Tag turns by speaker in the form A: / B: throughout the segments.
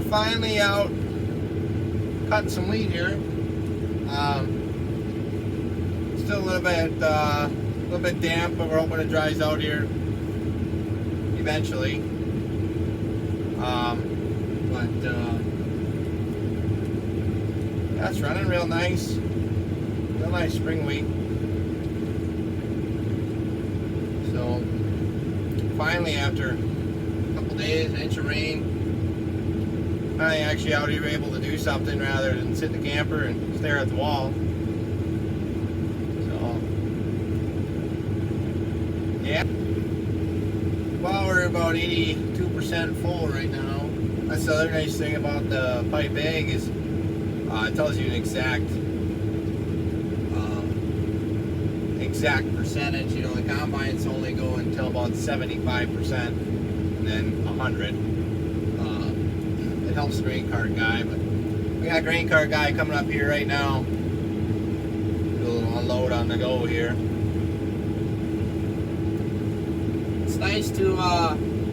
A: finally out cutting some wheat here. Still a little bit damp, but we're hoping it dries out here eventually. That's running real nice spring wheat. So finally, after a couple days, an inch of rain, I actually out here able to do something rather than sit in the camper and stare at the wall. So yeah, well, we're about 82% full right now. That's the other nice thing about the pipe bag is it tells you an exact percentage. You know, the combine's only going until about 75%, and then 100. It helps the grain cart guy, but we got a grain cart guy coming up here right now. Do a little unload on the go here. It's nice to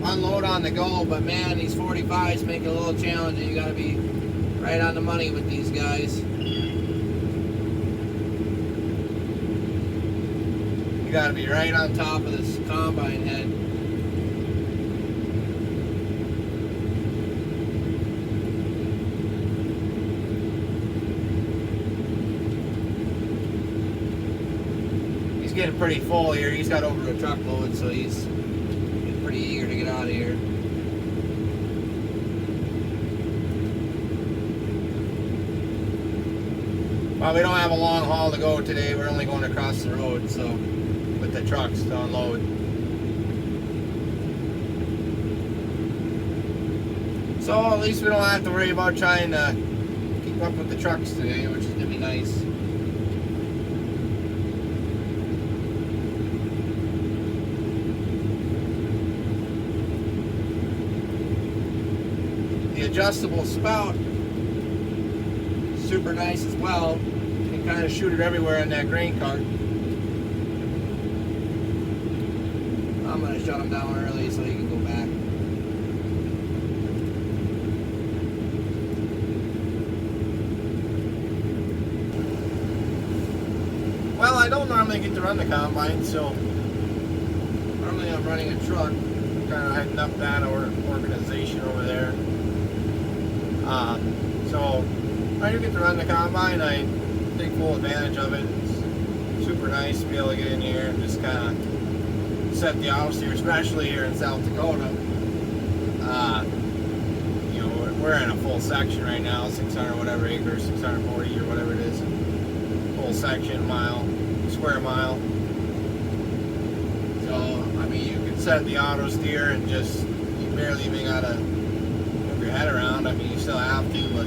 A: unload on the go, but man, these 45s make it a little challenging. You got to be right on the money with these guys. You got to be right on top of this combine head. He's getting pretty full here. He's got over a truckload, so he's getting pretty eager to get out of here. Well, we don't have a long haul to go today. We're only going across the road, so with the trucks to unload. So at least we don't have to worry about trying to keep up with the trucks today, which is going to be nice. The adjustable spout, super nice as well. You can kind of shoot it everywhere in that grain cart. I'm going to shut him down early so he can go back. Well, I don't normally get to run the combine, so normally I'm running a truck, kind of heading up that organization over there. So I do get to run the combine. I take full advantage of it. It's super nice to be able to get in here and just kind of set the house here, especially here in South Dakota. You know, we're in a full section right now, 600 whatever acres, 640 or whatever it is. Full section, square mile. So, I mean, you can set the auto steer and just, you barely even gotta move your head around. I mean, you still have to, but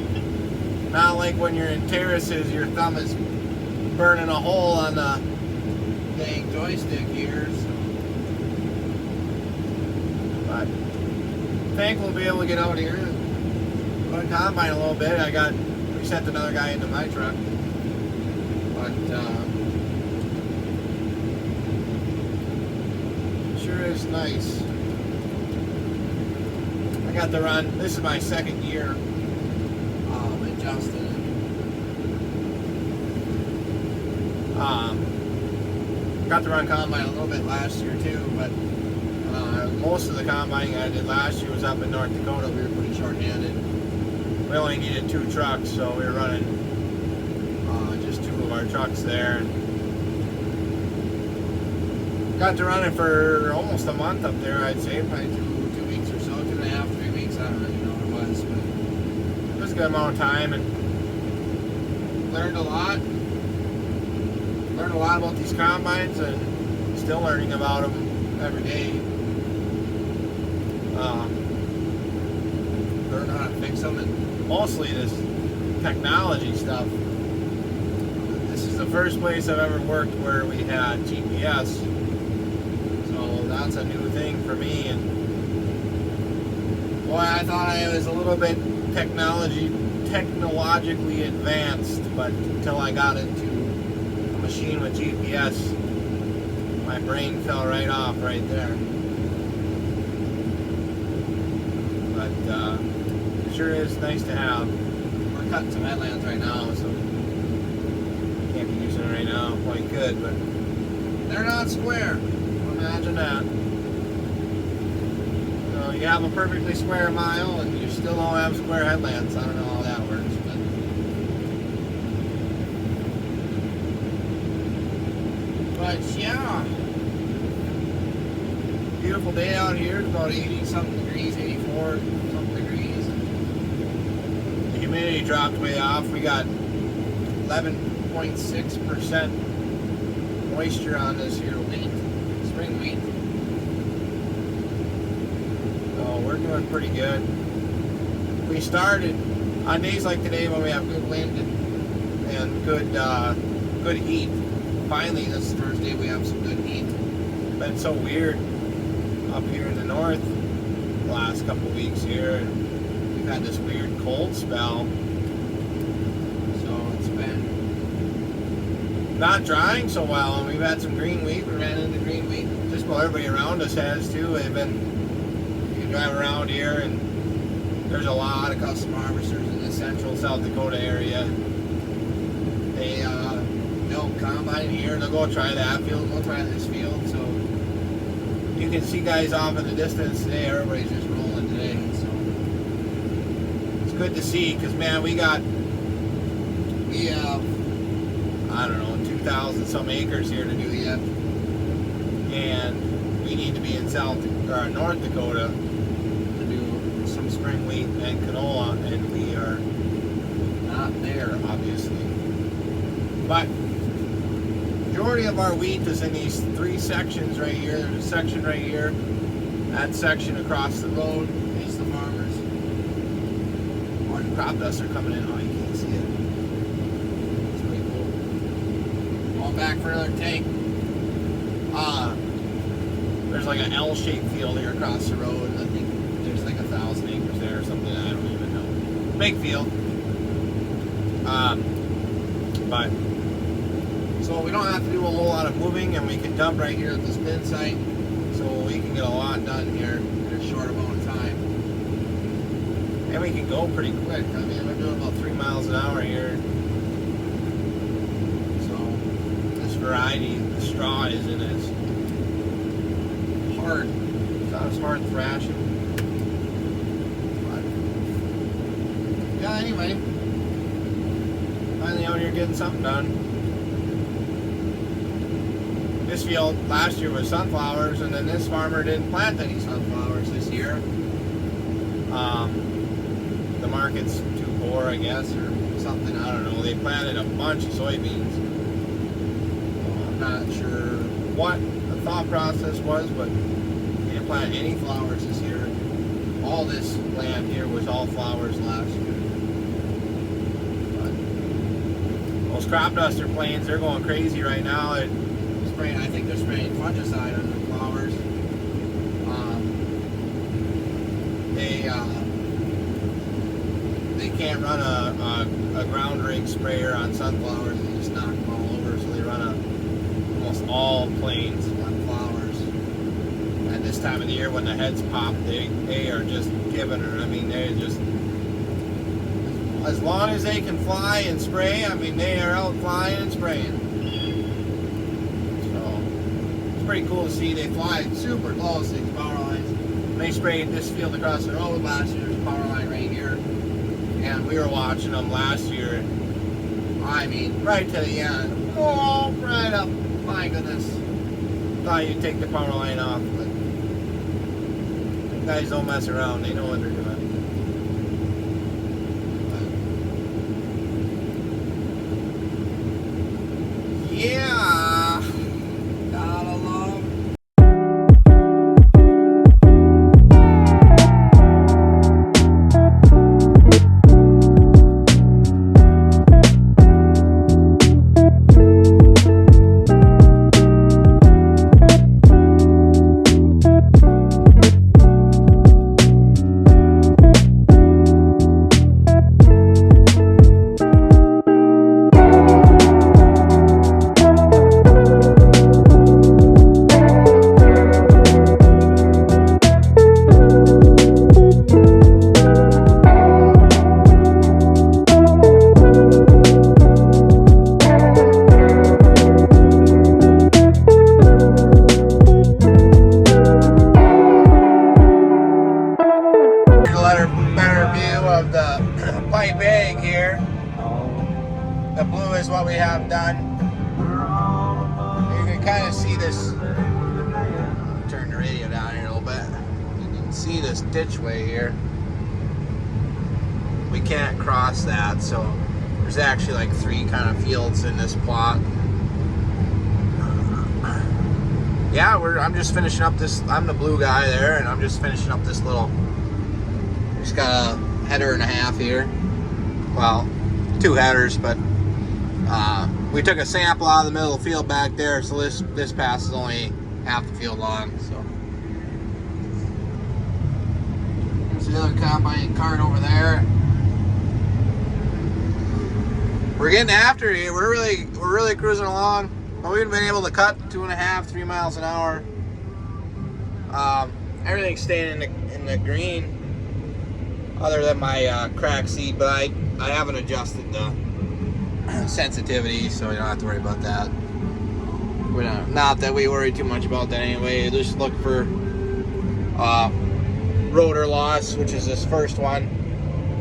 A: not like when you're in terraces, your thumb is burning a hole on the dang joystick here. So. But thankful to be able to get out here and run combine a little bit. We sent another guy into my truck. But sure is nice. I got to run, this is my second year adjusting it. Got to run combine a little bit last year too, but most of the combining I did last year was up in North Dakota. We were pretty short-handed. We only needed 2 trucks, so we were running just 2 of our trucks there. Got to run it for almost a month up there, I'd say, probably 2 weeks or so, 2.5, 3 weeks. I don't really know what it was, but it was a good amount of time and learned a lot. Learned a lot about these combines and still learning about them every day. Learn how to fix them and mostly this technology stuff. This is the first place I've ever worked where we had GPS, so that's a new thing for me. And boy, I thought I was a little bit technologically advanced, but until I got into a machine with GPS, my brain fell right off right there. But sure is nice to have. We're cutting some headlands right now, so can't be using it right now. Well, you could, but they're not square. Imagine that. So you have a perfectly square mile, and you still don't have square headlamps. I don't know how that works, but yeah. Beautiful day out here. It's about 80 something degrees, 84 something degrees. The humidity dropped way off. We got 11.6% moisture on this here wheat, spring wheat. So we're doing pretty good. We started on days like today when we have good wind and good heat. Finally, this Thursday we have some good heat. It's been so weird up here in the north the last couple weeks here, and we've had this weird cold spell, so it's been not drying so well, and we've had some green wheat. We ran into green wheat. Just about everybody around us has too. You can drive around here, and there's a lot of custom harvesters in the central South Dakota area. They'll combine here, they'll go try that field, go try this field, so you can see guys off in the distance today. Everybody's just rolling today, so it's good to see, because man, we have, I don't know, 2,000 some acres here to do yet, and we need to be in North Dakota to do some spring wheat and canola, and we are not there, obviously. But majority of our wheat is in these three sections right here. There's a section right here, that section across the road is the farmers. Or the crop dusts are coming in. Oh, you can't see it. It's pretty cool. Going back for another tank. There's like an L-shaped field here across the road, and I think there's like 1,000 acres there or something. I don't even know. Big field. But so we don't have to do a whole lot of moving, and we can dump right here at this bin site, so we can get a lot done here in a short amount of time. And we can go pretty quick. I mean, we're doing about 3 miles an hour here. So this variety, the straw isn't as hard. It's not as hard thrashing. But yeah, anyway, finally out here getting something done. This field last year was sunflowers, and then this farmer didn't plant any sunflowers this year. The market's too poor, I guess, or something. I don't know. They planted a bunch of soybeans. I'm not sure what the thought process was, but they didn't plant any flowers this year. All this land here was all flowers last year. But those crop duster planes, they're going crazy right now. I think they're spraying fungicide on the flowers. They can't run a ground rig sprayer on sunflowers. They just knock them all over. So they run almost all planes on flowers. At this time of the year, when the heads pop, they are just giving her. I mean, they're just, as long as they can fly and spray, I mean, they are out flying and spraying. Pretty cool to see. They fly super close to these power lines. They sprayed this field across the road last year. There's a power line right here, and we were watching them last year. I mean, right to the end. Oh, right up. My goodness. Thought you'd take the power line off, but guys don't mess around. They know what they're doing. Yeah. better view of the pipe egg here. The blue is what we have done. You can kind of see this. Turn the radio down here a little bit. You can see this ditchway here. We can't cross that, so there's actually like 3 kind of fields in this plot. Yeah, I'm just finishing up this. I'm the blue guy there, and I'm just finishing up this little. Just got a header and a half here. Well, 2 headers, but we took a sample out of the middle of the field back there, so this pass is only half the field long. So there's the other combine cart over there. We're getting after it. We're really cruising along. But we've been able to cut 2.5, 3 miles an hour. Everything's staying in the green, other than my crack seed. But I haven't adjusted the sensitivity, so you don't have to worry about that. Not that we worry too much about that anyway. Just look for rotor loss, which is this first one,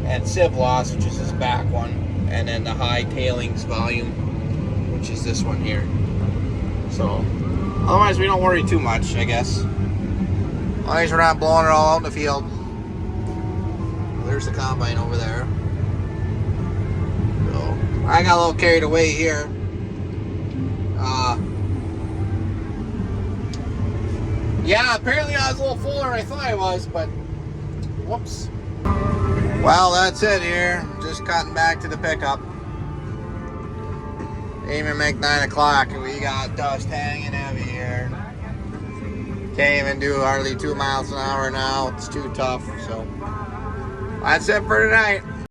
A: and sieve loss, which is this back one, and then the high tailings volume, which is this one here. So, otherwise we don't worry too much, I guess. As long as we're not blowing it all out in the field. There's the combine over there. So, I got a little carried away here. Yeah, apparently I was a little fuller than I thought I was, but whoops. Well, that's it here. Just cutting back to the pickup. Didn't even make 9 o'clock and we got dust hanging heavy here. Can't even do hardly 2 miles an hour now. It's too tough. So that's it for tonight.